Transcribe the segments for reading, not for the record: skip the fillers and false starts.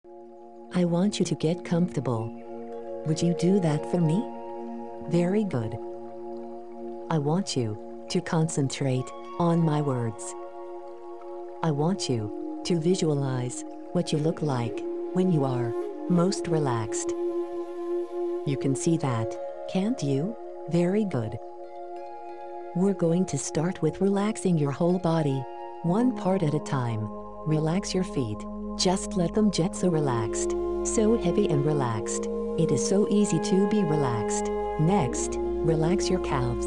I want you to get comfortable. Would you do that for me? Very good. I want you to concentrate on my words. I want you to visualize what you look like when you are most relaxed. You can see that, can't you? Very good. We're going to start with relaxing your whole body, one part at a time. Relax your feet. Just let them get so relaxed, so heavy and relaxed. It is so easy to be relaxed. Next, relax your calves.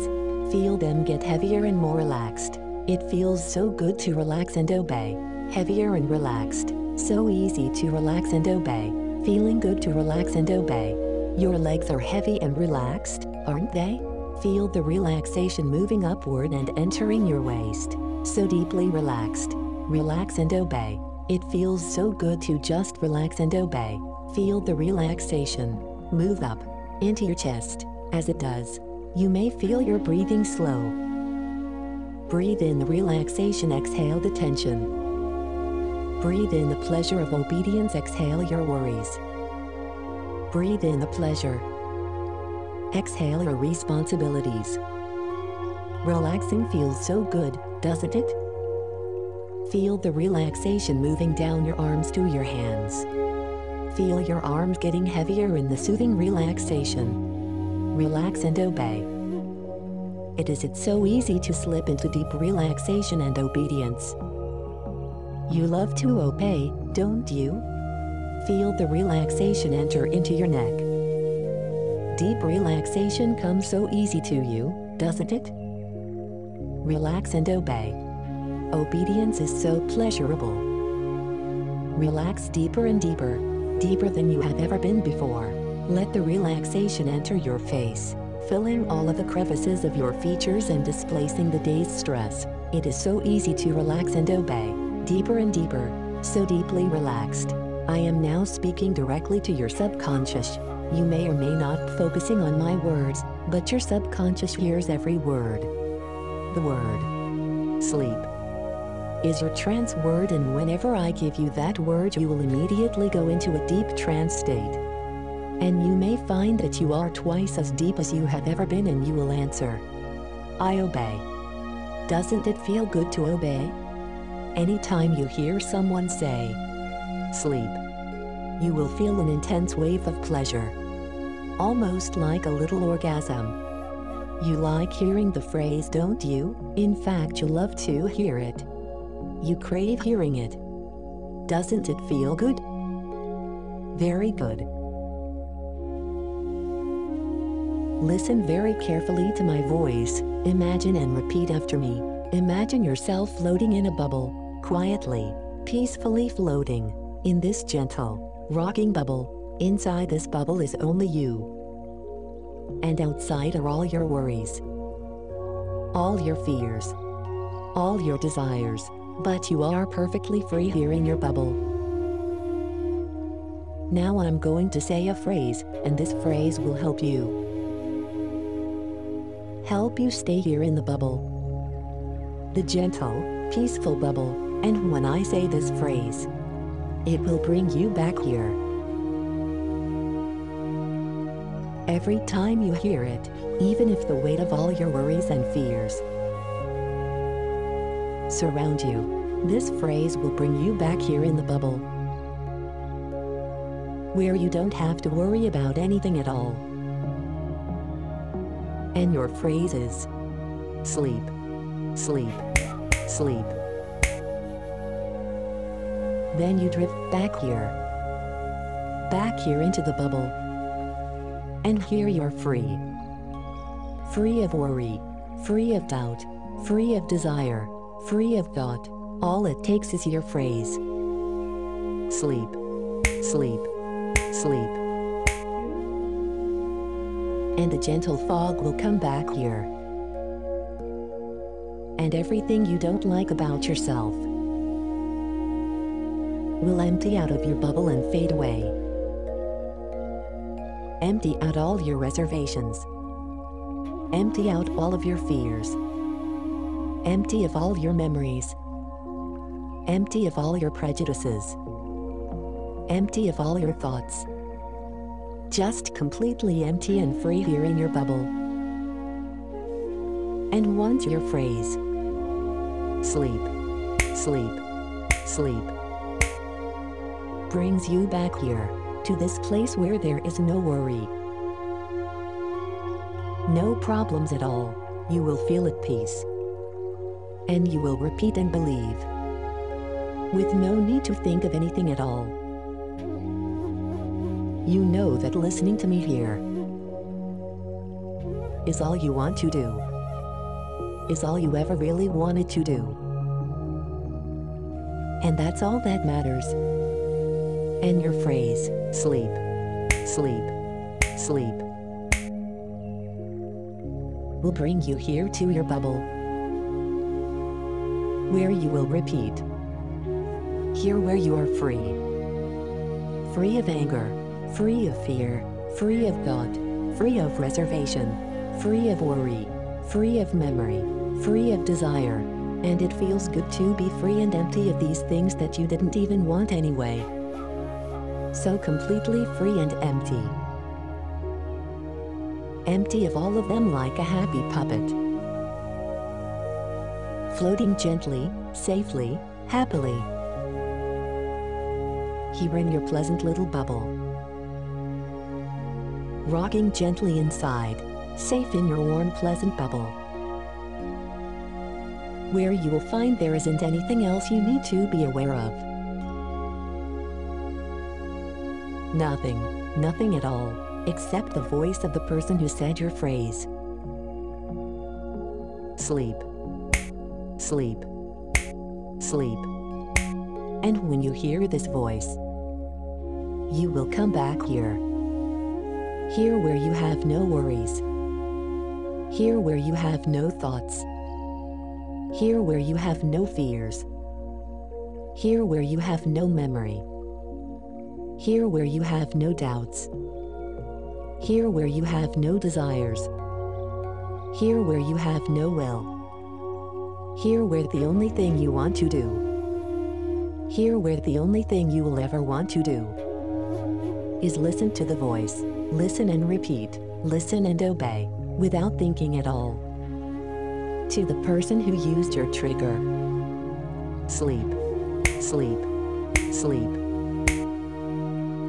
Feel them get heavier and more relaxed. It feels so good to relax and obey. Heavier and relaxed. So easy to relax and obey. Feeling good to relax and obey. Your legs are heavy and relaxed, aren't they? Feel the relaxation moving upward and entering your waist. So deeply relaxed. Relax and obey. It feels so good to just relax and obey. Feel the relaxation move up into your chest. As it does, you may feel your breathing slow. Breathe in the relaxation, exhale the tension. Breathe in the pleasure of obedience, exhale your worries. Breathe in the pleasure. Exhale your responsibilities. Relaxing feels so good, doesn't it? Feel the relaxation moving down your arms to your hands. Feel your arms getting heavier in the soothing relaxation. Relax and obey. It's so easy to slip into deep relaxation and obedience. You love to obey, don't you? Feel the relaxation enter into your neck. Deep relaxation comes so easy to you, doesn't it? Relax and obey. Obedience is so pleasurable. Relax deeper and deeper, deeper than you have ever been before. Let the relaxation enter your face, filling all of the crevices of your features and displacing the day's stress. It is so easy to relax and obey, deeper and deeper, so deeply relaxed. I am now speaking directly to your subconscious. You may or may not be focusing on my words, but your subconscious hears every word. The word sleep is your trance word, and whenever I give you that word, you will immediately go into a deep trance state. And you may find that you are twice as deep as you have ever been, and you will answer, I obey. Doesn't it feel good to obey? Anytime you hear someone say, sleep, you will feel an intense wave of pleasure. Almost like a little orgasm. You like hearing the phrase, don't you? In fact, you love to hear it. You crave hearing it. Doesn't it feel good? Very good. Listen very carefully to my voice. Imagine and repeat after me. Imagine yourself floating in a bubble, quietly, peacefully floating, in this gentle, rocking bubble. Inside this bubble is only you. And outside are all your worries, all your fears, all your desires. But you are perfectly free here in your bubble. Now I'm going to say a phrase, and this phrase will help you. Help you stay here in the bubble. The gentle, peaceful bubble, and when I say this phrase, it will bring you back here. Every time you hear it, even if the weight of all your worries and fears surround you, this phrase will bring you back here in the bubble, where you don't have to worry about anything at all. And your phrase is, sleep, sleep, sleep. Then you drift back here into the bubble. And here you're free. Free of worry, free of doubt, free of desire, free of thought. All it takes is your phrase. Sleep, sleep, sleep. And the gentle fog will come back here. And everything you don't like about yourself will empty out of your bubble and fade away. Empty out all your reservations. Empty out all of your fears. Empty of all your memories. Empty of all your prejudices. empty of all your thoughts. Just completely empty and free here in your bubble. And once your phrase, sleep, sleep, sleep, brings you back here, to this place where there is no worry, no problems at all, you will feel at peace. And you will repeat and believe, with no need to think of anything at all. You know that listening to me here is all you want to do, is all you ever really wanted to do. And that's all that matters. And your phrase, sleep, sleep, sleep, will bring you here to your bubble, where you will repeat. Here where you are free. Free of anger, free of fear, free of thought, free of reservation, free of worry, free of memory, free of desire. And it feels good to be free and empty of these things that you didn't even want anyway. So completely free and empty. Empty of all of them like a happy puppet. Floating gently, safely, happily. Here in your pleasant little bubble. Rocking gently inside, safe in your warm, pleasant bubble. Where you will find there isn't anything else you need to be aware of. Nothing, nothing at all, except the voice of the person who said your phrase. Sleep, sleep, sleep. And when you hear this voice, you will come back here. Here where you have no worries. Here where you have no thoughts. Here where you have no fears. Here where you have no memory. Here where you have no doubts. Here where you have no desires. Here where you have no will. Here where the only thing you want to do. Here where the only thing you will ever want to do is listen to the voice. Listen and repeat. Listen and obey, without thinking at all. To the person who used your trigger. Sleep, sleep, sleep.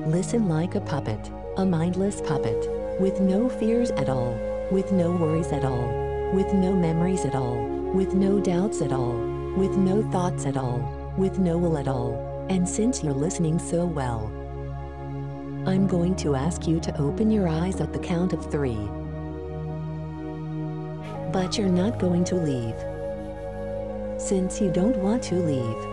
Listen like a puppet, a mindless puppet, with no fears at all, with no worries at all, with no memories at all, with no doubts at all, with no thoughts at all, with no will at all. And since you're listening so well, I'm going to ask you to open your eyes at the count of 3. But you're not going to leave, since you don't want to leave.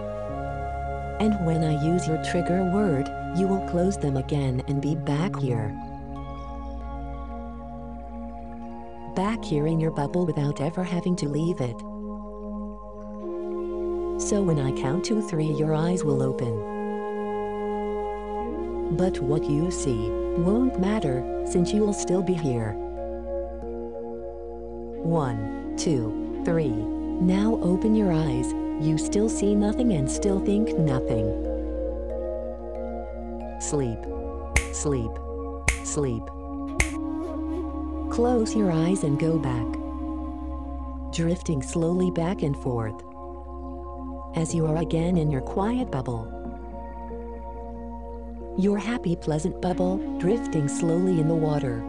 And when I use your trigger word, you will close them again and be back here. Back here in your bubble without ever having to leave it. So when I count to 3, your eyes will open. But what you see won't matter, since you will still be here. 1, 2, 3. Now open your eyes. You still see nothing and still think nothing. Sleep, sleep, sleep. Close your eyes and go back, drifting slowly back and forth, as you are again in your quiet bubble. Your happy, pleasant bubble, drifting slowly in the water.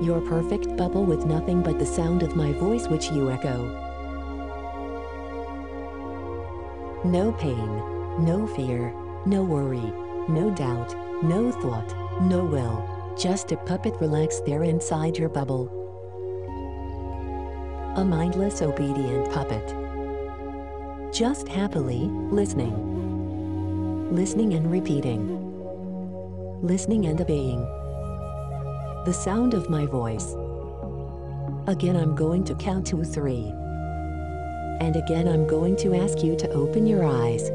Your perfect bubble with nothing but the sound of my voice which you echo. No pain, no fear, no worry, no doubt, no thought, no will, just a puppet relaxed there inside your bubble. A mindless, obedient puppet. Just happily listening. Listening and repeating. Listening and obeying the sound of my voice. Again, I'm going to count to 3. And again, I'm going to ask you to open your eyes.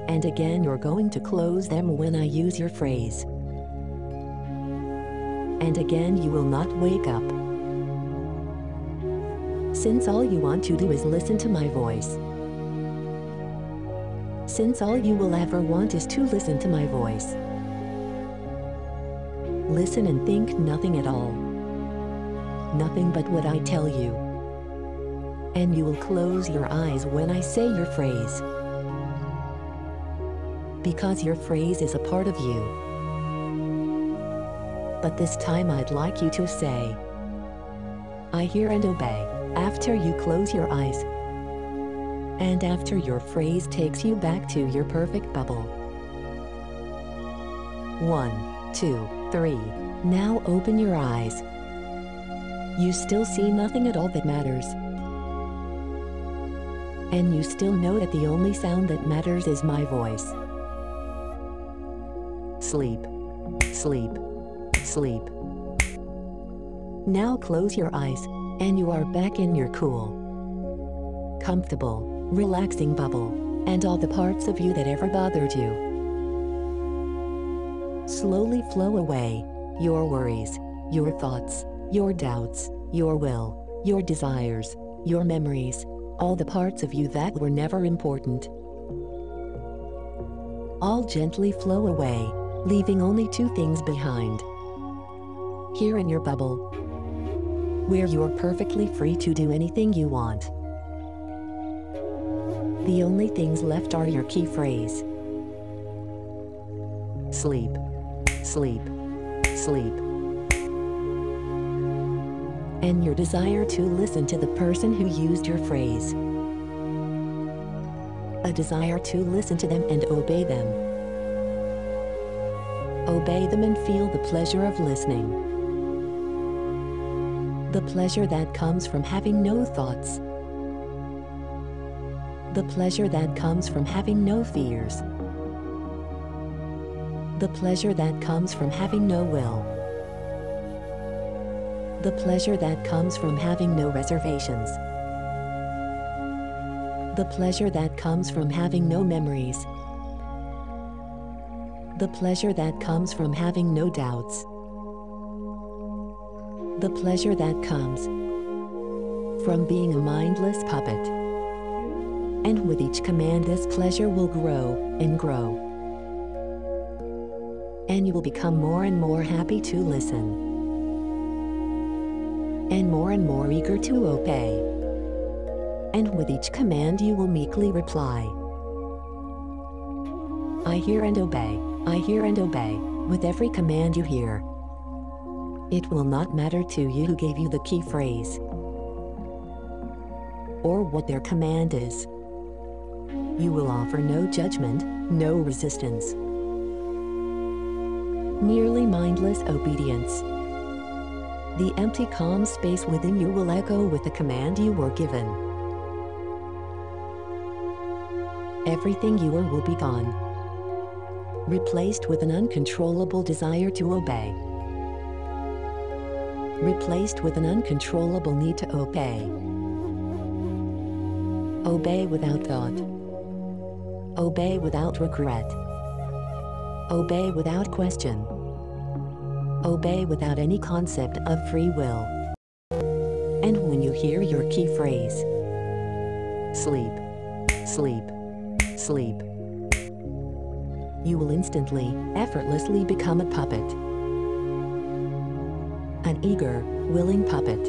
And again, you're going to close them when I use your phrase. And again, you will not wake up, since all you want to do is listen to my voice. since all you will ever want is to listen to my voice. Listen and think nothing at all. Nothing but what I tell you. And you will close your eyes when I say your phrase. Because your phrase is a part of you. But this time I'd like you to say, I hear and obey, after you close your eyes. And after your phrase takes you back to your perfect bubble. 1, 2, 3. Now open your eyes. You still see nothing at all that matters. And you still know that the only sound that matters is my voice. Sleep. Sleep. Sleep. Now close your eyes, and you are back in your cool, comfortable, relaxing bubble, and all the parts of you that ever bothered you slowly flow away. Your worries, your thoughts, your doubts, your will, your desires, your memories, all the parts of you that were never important. All gently flow away, leaving only two things behind. Here in your bubble, where you are perfectly free to do anything you want. The only things left are your key phrase. Sleep. Sleep. Sleep. And your desire to listen to the person who used your phrase. A desire to listen to them and obey them. Obey them and feel the pleasure of listening. The pleasure that comes from having no thoughts. The pleasure that comes from having no fears. The pleasure that comes from having no will. The pleasure that comes from having no reservations. The pleasure that comes from having no memories. The pleasure that comes from having no doubts. The pleasure that comes from being a mindless puppet. And with each command, this pleasure will grow and grow. And you will become more and more happy to listen. And more eager to obey. And with each command you will meekly reply, I hear and obey, I hear and obey, with every command you hear. It will not matter to you who gave you the key phrase, or what their command is. You will offer no judgment, no resistance. Merely mindless obedience. The empty calm space within you will echo with the command you were given. Everything you are will be gone, replaced with an uncontrollable desire to obey. Replaced with an uncontrollable need to obey. Obey without thought. Obey without regret. Obey without question. Obey without any concept of free will. And when you hear your key phrase, sleep, sleep, sleep, you will instantly, effortlessly become a puppet. An eager, willing puppet.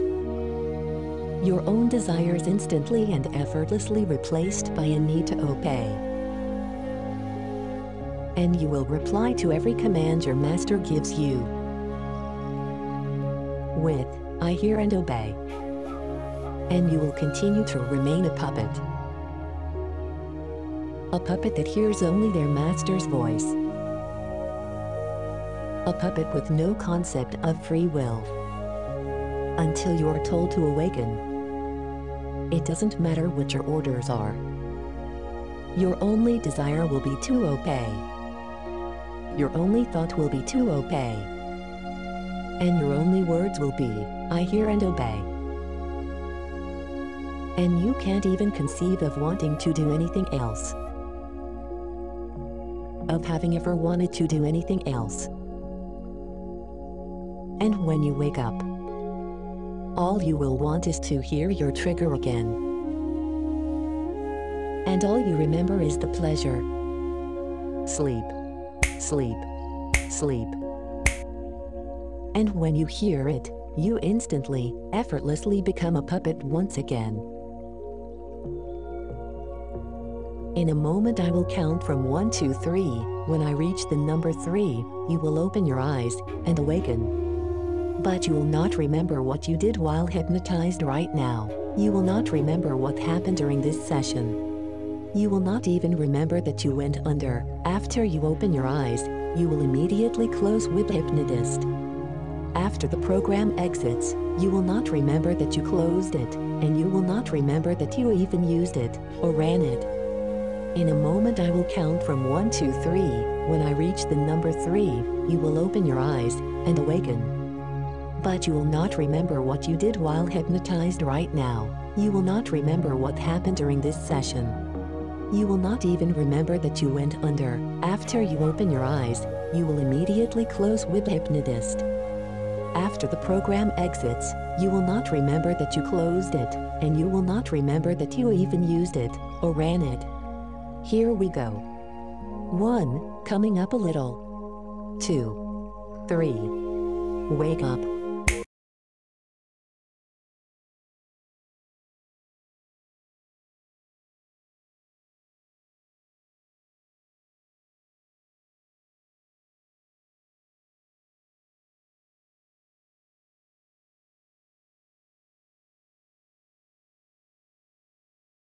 Your own desires instantly and effortlessly replaced by a need to obey. And you will reply to every command your master gives you with, I hear and obey. And you will continue to remain a puppet. A puppet that hears only their master's voice. A puppet with no concept of free will. Until you are told to awaken. It doesn't matter what your orders are. Your only desire will be to obey. Your only thought will be to obey. And your only words will be, I hear and obey. And you can't even conceive of wanting to do anything else. Of having ever wanted to do anything else. And when you wake up, all you will want is to hear your trigger again. and all you remember is the pleasure. Sleep, sleep, sleep. And when you hear it, you instantly, effortlessly become a puppet once again. In a moment I will count from 1 to 3. When I reach the number 3, you will open your eyes and awaken. But you will not remember what you did while hypnotized right now. You will not remember what happened during this session. You will not even remember that you went under. After you open your eyes, you will immediately close with the hypnotist. After the program exits, you will not remember that you closed it, and you will not remember that you even used it or ran it. In a moment I will count from 1 to 3. When I reach the number 3, you will open your eyes and awaken. But you will not remember what you did while hypnotized right now. You will not remember what happened during this session. You will not even remember that you went under. After you open your eyes, you will immediately close with the hypnotist. After the program exits, you will not remember that you closed it, and you will not remember that you even used it or ran it. Here we go. 1, coming up a little. 2, 3. Wake up.